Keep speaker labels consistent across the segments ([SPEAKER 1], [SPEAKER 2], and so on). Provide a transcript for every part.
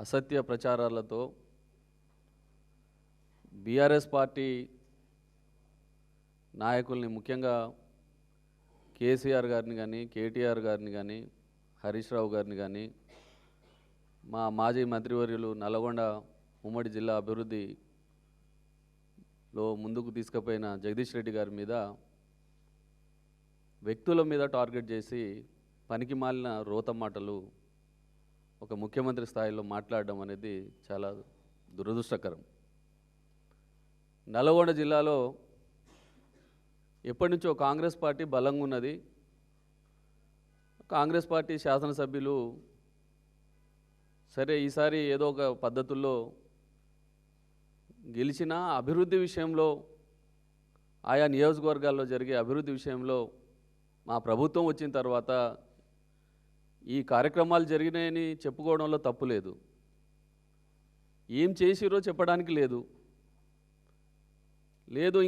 [SPEAKER 1] అసత్య ప్రచారాలతో BRS party నాయకుల్ని ముఖ్యంగా కేసీఆర్ గారిని కానీ కేటీఆర్ గారిని కానీ హరీష్ రావు గారిని కానీ మా మాజీ మంత్రివర్యులు నల్గొండ ఉమ్మడి జిల్లా అభివృద్ధిలో ముందుకు తీసుకుపోయిన జగదీష్ రెడ్డి గారి మీద వ్యక్తుల మీద టార్గెట్ చేసి పనికి మాలిన రోత మాటలు ఒక ముఖ్యమంత్రి స్థాయిలో మాట్లాడడం అనేది చాలా దురదృష్టకరం. నల్గొండ జిల్లాలో ఎప్పటి నుంచో కాంగ్రెస్ పార్టీ బలంగా ఉన్నది. కాంగ్రెస్ పార్టీ శాసనసభ్యులు సరే ఈసారి ఏదో ఒక పద్ధతుల్లో గెలిచిన అభివృద్ధి విషయంలో ఆయా నియోజకవర్గాల్లో జరిగే అభివృద్ధి విషయంలో మా ప్రభుత్వం వచ్చిన తర్వాత ఈ కార్యక్రమాలు జరిగినాయని చెప్పుకోవడంలో తప్పు లేదు. ఏం చేసిరో చెప్పడానికి లేదు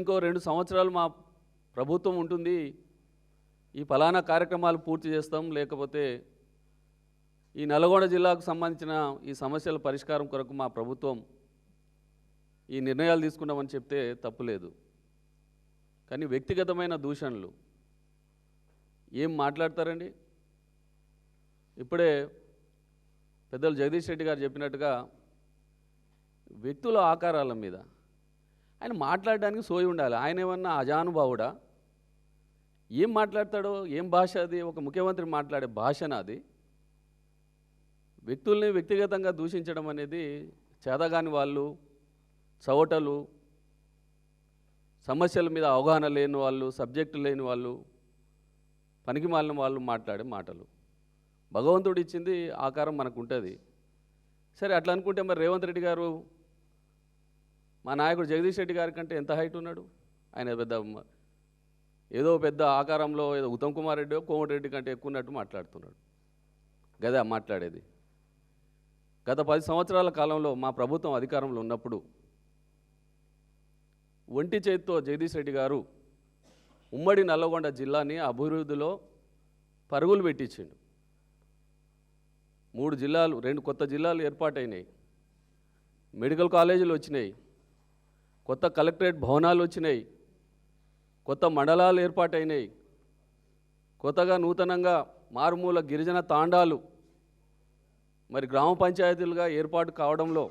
[SPEAKER 1] ఇంకో 2 సంవత్సరాలు మా ప్రభుత్వం ఉంటుంది, ఈ ఫలానా కార్యక్రమాలు పూర్తి చేస్తాం, లేకపోతే ఈ నల్గొండ జిల్లాకు సంబంధించిన ఈ సమస్యల పరిష్కారం కొరకు మా ప్రభుత్వం ఈ నిర్ణయాలు తీసుకున్నామని చెప్తే తప్పులేదు. కానీ వ్యక్తిగతమైన దూషణలు ఏం మాట్లాడతారండి? ఇప్పుడే పెద్దలు జగదీష్ రెడ్డి గారు చెప్పినట్టుగా వ్యక్తుల ఆకారాల మీద ఆయన మాట్లాడడానికి సోయి ఉండాలి. ఆయన ఏమన్నా అజానుభావుడా? ఏం మాట్లాడతాడో, ఏం భాష అది? ఒక ముఖ్యమంత్రి మాట్లాడే భాషనా అది? వ్యక్తుల్ని వ్యక్తిగతంగా దూషించడం అనేది చేతగాని వాళ్ళు, చవటలు, సమస్యల మీద అవగాహన లేని వాళ్ళు, సబ్జెక్టు లేని వాళ్ళు, పనికి మాలిన వాళ్ళు మాట్లాడే మాటలు. భగవంతుడు ఇచ్చింది ఆకారం మనకు ఉంటుంది. సరే అట్లా అనుకుంటే మరి రేవంత్ రెడ్డి గారు మా నాయకుడు జగదీష్ రెడ్డి గారి కంటే ఎంత హైట్ ఉన్నాడు? ఆయన ఏదో పెద్ద ఆకారంలో ఏదో ఉత్తమ్ కుమార్ రెడ్డి కోమటిరెడ్డి కంటే ఎక్కువ ఉన్నట్టు మాట్లాడుతున్నాడు. గదా మాట్లాడేది. గత 10 సంవత్సరాల కాలంలో మా ప్రభుత్వం అధికారంలో ఉన్నప్పుడు ఒంటి చేతితో జగదీష్ రెడ్డి గారు ఉమ్మడి నల్లగొండ జిల్లాని అభివృద్ధిలో పరుగులు పెట్టించిండు. 3 జిల్లాలు, 2 కొత్త జిల్లాలు ఏర్పాటైనాయి, మెడికల్ కాలేజీలు వచ్చినాయి, కొత్త కలెక్టరేట్ భవనాలు వచ్చినాయి, కొత్త మండలాలు ఏర్పాటైనాయి, కొత్తగా నూతనంగా మారుమూల గిరిజన తాండాలు మరి గ్రామ పంచాయతీలుగా ఏర్పాటు కావడంలో,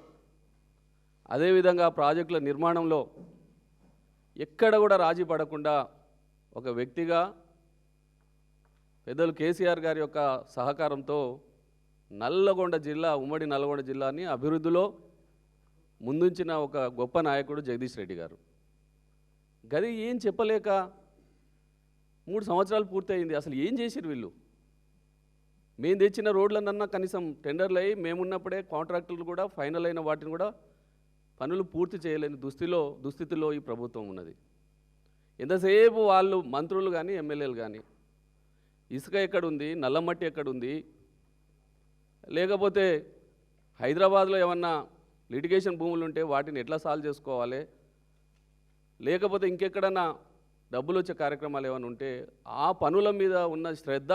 [SPEAKER 1] అదేవిధంగా ప్రాజెక్టుల నిర్మాణంలో ఎక్కడ కూడా రాజీ పడకుండా ఒక వ్యక్తిగా పెద్దలు కేసీఆర్ గారి యొక్క సహకారంతో నల్లగొండ జిల్లా, ఉమ్మడి నల్లగొండ జిల్లాని అభివృద్ధిలో ముందుంచిన ఒక గొప్ప నాయకుడు జగదీష్ రెడ్డి గారు. గది ఏం చెప్పలేక 3 సంవత్సరాలు పూర్తయింది. అసలు ఏం చేసిరు వీళ్ళు? మేము తెచ్చిన రోడ్లనన్నా కనీసం టెండర్లు అయ్యి మేమున్నప్పుడే కాంట్రాక్టులు కూడా ఫైనల్ అయిన వాటిని కూడా పనులు పూర్తి చేయలేని దుస్థితిలో ఈ ప్రభుత్వం ఉన్నది. ఎంతసేపు వాళ్ళు మంత్రులు కానీ ఎమ్మెల్యేలు కానీ ఇసుక ఎక్కడుంది, నల్లమట్టి ఎక్కడుంది, లేకపోతే హైదరాబాద్లో ఏమన్నా లిటిగేషన్ భూములు ఉంటే వాటిని ఎట్లా సాల్వ్ చేసుకోవాలి, లేకపోతే ఇంకెక్కడన్నా డబ్బులు వచ్చే కార్యక్రమాలు ఏమైనా ఉంటే ఆ పనుల మీద ఉన్న శ్రద్ధ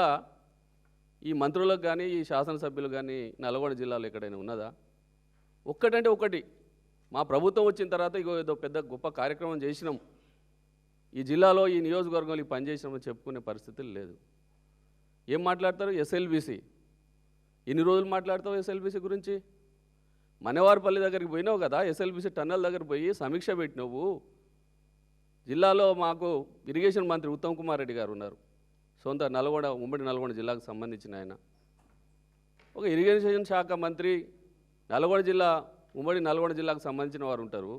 [SPEAKER 1] ఈ మంత్రులకు కానీ ఈ శాసనసభ్యులు కానీ నల్గొండ జిల్లాలో ఎక్కడైనా ఉన్నదా? ఒక్కటంటే ఒకటి, మా ప్రభుత్వం వచ్చిన తర్వాత ఏదో పెద్ద గొప్ప కార్యక్రమం చేసినాం, ఈ జిల్లాలో ఈ నియోజకవర్గంలో ఈ పని చేసినామని చెప్పుకునే పరిస్థితులు లేదు. ఏం మాట్లాడతారు? ఎస్ఎల్బీసీ. ఎన్ని రోజులు మాట్లాడతావు ఎస్ఎల్బీసీ గురించి? మనవారిపల్లి దగ్గరికి పోయినావు కదా, ఎస్ఎల్బీసీ టన్నల్ దగ్గర పోయి సమీక్ష పెట్టినావు. జిల్లాలో మాకు ఇరిగేషన్ మంత్రి ఉత్తమ్ కుమార్ రెడ్డి గారు ఉన్నారు, సొంత నల్గొండ ఉమ్మడి నల్గొండ జిల్లాకు సంబంధించిన ఆయన. ఒక ఇరిగేషన్ శాఖ మంత్రి నల్గొండ జిల్లా, ఉమ్మడి నల్గొండ జిల్లాకు సంబంధించిన వారు ఉంటారు.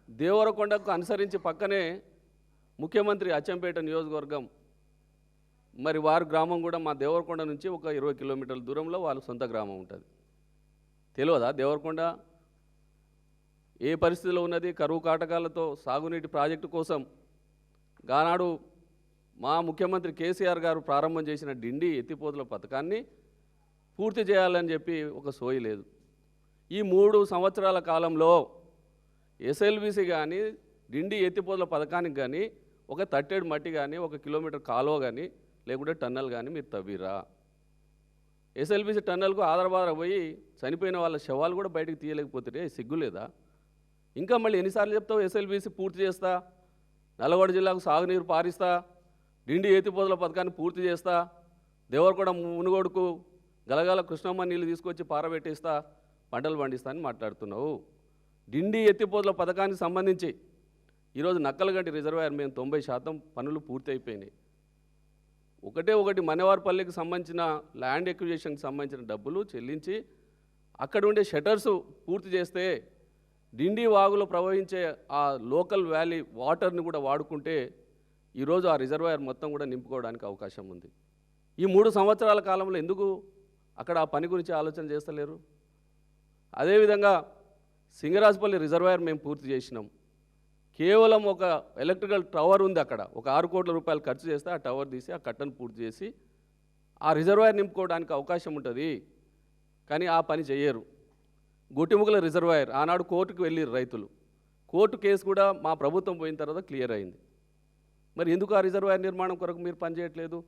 [SPEAKER 1] దేవరకొండకు అనుసరించి పక్కనే ముఖ్యమంత్రి అచ్చంపేట నియోజకవర్గం, మరి వారి గ్రామం కూడా మా దేవరకొండ నుంచి ఒక 20 కిలోమీటర్ల దూరంలో వాళ్ళ సొంత గ్రామం ఉంటుంది. తెలియదా దేవరకొండ ఏ పరిస్థితిలో ఉన్నది? కరువు కాటకాలతో సాగునీటి ప్రాజెక్టు కోసం గానాడు మా ముఖ్యమంత్రి కేసీఆర్ గారు ప్రారంభం చేసిన డిండి ఎత్తిపోతుల పథకాన్ని పూర్తి చేయాలని చెప్పి ఒక సోయి లేదు. ఈ 3 సంవత్సరాల కాలంలో ఎస్ఎల్బీసీ కానీ డిండి ఎత్తిపోతుల పథకానికి కానీ ఒక తట్టెడు మట్టి కానీ, 1 కిలోమీటర్ కాలువ కానీ, లేకుంటే టన్నల్ కానీ మీరు తవ్విరా? ఎస్ఎల్బీసీ టన్నెల్కు ఆధారబాధ పోయి చనిపోయిన వాళ్ళ శవాలు కూడా బయటకు తీయలేకపోతే సిగ్గులేదా? ఇంకా మళ్ళీ ఎన్నిసార్లు చెప్తావు ఎస్ఎల్బీసీ పూర్తి చేస్తా, నల్లగొండ జిల్లాకు సాగునీరు పారిస్తా, డిండి ఎత్తిపోతల పథకాన్ని పూర్తి చేస్తా, దేవరకొండ మునుగోడుకు గలగల కృష్ణమ్మ నీళ్ళు తీసుకొచ్చి పారబెట్టిస్తా, పంటలు పండిస్తా అని మాట్లాడుతున్నావు. డిండి ఎత్తిపోతల పథకానికి సంబంధించి ఈరోజు నక్కలగంటి రిజర్వాయర్ మేము 90% పనులు పూర్తి అయిపోయినాయి. ఒకటి మనవారిపల్లికి సంబంధించిన ల్యాండ్ ఎక్విజిషన్కి సంబంధించిన డబ్బులు చెల్లించి అక్కడ ఉండే షటర్స్ పూర్తి చేస్తే డిండి వాగులో ప్రవహించే ఆ లోకల్ వ్యాలీ వాటర్ని కూడా వాడుకుంటే ఈరోజు ఆ రిజర్వాయర్ మొత్తం కూడా నింపుకోవడానికి అవకాశం ఉంది. ఈ 3 సంవత్సరాల కాలంలో ఎందుకు అక్కడ ఆ పని గురించి ఆలోచన చేస్తలేరు? అదేవిధంగా సింగరాజపల్లి రిజర్వాయర్ మేము పూర్తి చేసినాం. కేవలం ఒక ఎలక్ట్రికల్ టవర్ ఉంది అక్కడ, ఒక 6 కోట్ల రూపాయలు ఖర్చు చేస్తే ఆ టవర్ తీసి ఆ కట్టను పూర్తి చేసి ఆ రిజర్వాయర్ నింపుకోవడానికి అవకాశం ఉంటుంది. కానీ ఆ పని చేయరు. గొట్టిముగల రిజర్వాయర్ ఆనాడు కోర్టుకు వెళ్ళారు రైతులు. కోర్టు కేసు కూడా మా ప్రభుత్వం పోయిన తర్వాత క్లియర్ అయింది. మరి ఎందుకు ఆ రిజర్వాయర్ నిర్మాణం కొరకు మీరు పనిచేయట్లేదు?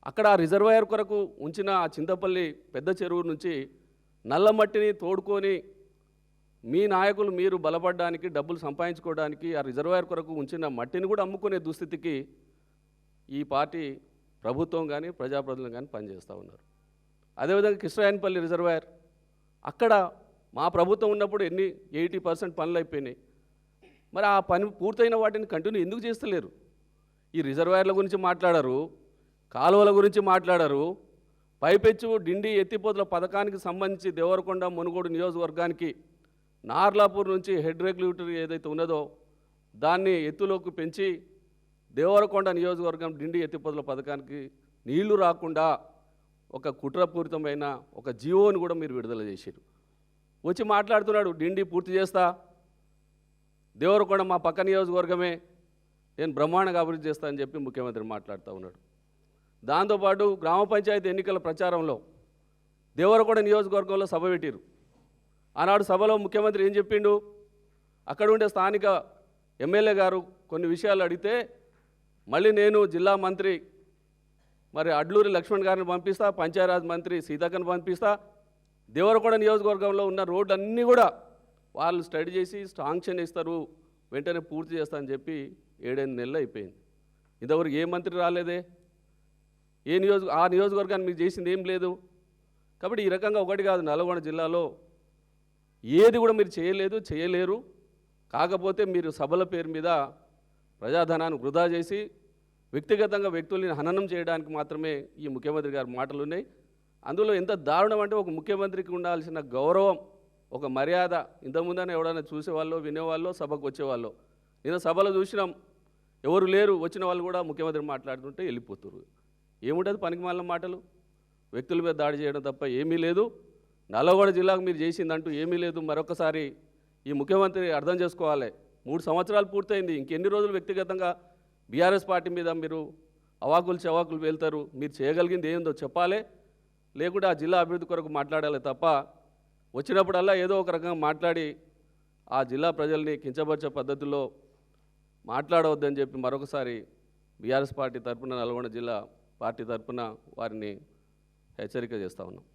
[SPEAKER 1] అక్కడ ఆ రిజర్వాయర్ కొరకు ఉంచిన ఆ చింతపల్లి పెద్ద చెరువు నుంచి నల్ల మట్టిని తోడుకొని మీ నాయకులు మీరు బలపడడానికి డబ్బులు సంపాదించుకోవడానికి ఆ రిజర్వాయర్ కొరకు ఉంచిన మట్టిని కూడా అమ్ముకునే దుస్థితికి ఈ పార్టీ ప్రభుత్వం కానీ ప్రజాప్రతినిధులు కానీ పనిచేస్తూ ఉన్నారు. అదేవిధంగా కృష్ణరాయనపల్లి రిజర్వాయర్ అక్కడ మా ప్రభుత్వం ఉన్నప్పుడు 80% పనులు అయిపోయినాయి. మరి ఆ పని పూర్తయిన వాటిని కంటిన్యూ ఎందుకు చేస్తలేరు? ఈ రిజర్వాయర్ల గురించి మాట్లాడారు, కాలువల గురించి మాట్లాడారు, పైపెచ్చు డిండి ఎత్తిపోతల పథకానికి సంబంధించి దేవరకొండ మునుగోడు నియోజకవర్గానికి నార్లాపూర్ నుంచి హెడ్ రెగ్యులేటరీ ఏదైతే ఉన్నదో దాన్ని ఎత్తులోకి పెంచి దేవరకొండ నియోజకవర్గం డిండి ఎత్తిపోతల పథకానికి నీళ్లు రాకుండా ఒక కుట్రపూరితమైన ఒక జీవోని కూడా మీరు విడుదల చేశారు. వచ్చి మాట్లాడుతున్నాడు, డిండి పూర్తి చేస్తా, దేవరకొండ మా పక్క నియోజకవర్గమే, నేను బ్రహ్మాండంగా అభివృద్ధి చేస్తా అని చెప్పి ముఖ్యమంత్రి మాట్లాడుతూ ఉన్నాడు. దాంతోపాటు గ్రామ పంచాయతీ ఎన్నికల ప్రచారంలో దేవరకొండ నియోజకవర్గంలో సభ పెట్టారు. ఆనాడు సభలో ముఖ్యమంత్రి ఏం చెప్పిండు? అక్కడ ఉండే స్థానిక ఎమ్మెల్యే గారు కొన్ని విషయాలు అడిగితే మళ్ళీ నేను జిల్లా మంత్రి మరి అడ్లూరి లక్ష్మణ్ గారిని పంపిస్తా, పంచాయరాజ్ మంత్రి సీతక్కని పంపిస్తా, దేవరకొండ నియోజకవర్గంలో ఉన్న రోడ్లన్నీ కూడా వాళ్ళు స్టడీ చేసి శాంక్షన్ ఇస్తారు, వెంటనే పూర్తి చేస్తా అని చెప్పి 7-8 నెలలు అయిపోయింది. ఇంతవరకు ఏ మంత్రి రాలేదే, ఆ నియోజకవర్గాన్ని మీకు చేసింది ఏం లేదు. కాబట్టి ఈ రకంగా ఒకటి కాదు, నల్గొండ జిల్లాలో ఏది కూడా మీరు చేయలేరు. కాకపోతే మీరు సభల పేరు మీద ప్రజాధనాన్ని వృధా చేసి వ్యక్తిగతంగా వ్యక్తుల్ని హననం చేయడానికి మాత్రమే ఈ ముఖ్యమంత్రి గారి మాటలు ఉన్నాయి. అందులో ఎంత దారుణం అంటే ఒక ముఖ్యమంత్రికి ఉండాల్సిన గౌరవం, ఒక మర్యాద ఇంతకుముందనే ఎవడైనా చూసేవాళ్ళు వినేవాళ్ళు సభకు వచ్చేవాళ్ళు. నేను సభలో చూసినాం, ఎవరు లేరు, వచ్చిన వాళ్ళు కూడా ముఖ్యమంత్రి మాట్లాడుతుంటే వెళ్ళిపోతున్నారు. ఏముంటుంది పనికిమాలిన మాటలు, వ్యక్తుల మీద దాడి చేయడం తప్ప ఏమీ లేదు. నల్లగొండ జిల్లాకు మీరు చేసిందంటూ ఏమీ లేదు. మరొకసారి ఈ ముఖ్యమంత్రి అర్థం చేసుకోవాలి, 3 సంవత్సరాలు పూర్తయింది, ఇంకెన్ని రోజులు వ్యక్తిగతంగా బీఆర్ఎస్ పార్టీ మీద మీరు అవాకులు చవాకులు వెళ్తారు? మీరు చేయగలిగింది ఏందో చెప్పాలి, లేకుంటే ఆ జిల్లా అభివృద్ధి కొరకు మాట్లాడాలి తప్ప వచ్చినప్పుడల్లా ఏదో ఒక రకంగా మాట్లాడి ఆ జిల్లా ప్రజల్ని కించపరిచే పద్ధతుల్లో మాట్లాడవద్దని చెప్పి మరొకసారి బీఆర్ఎస్ పార్టీ తరఫున, నల్గొండ జిల్లా పార్టీ తరఫున వారిని హెచ్చరిక చేస్తూ ఉన్నాం.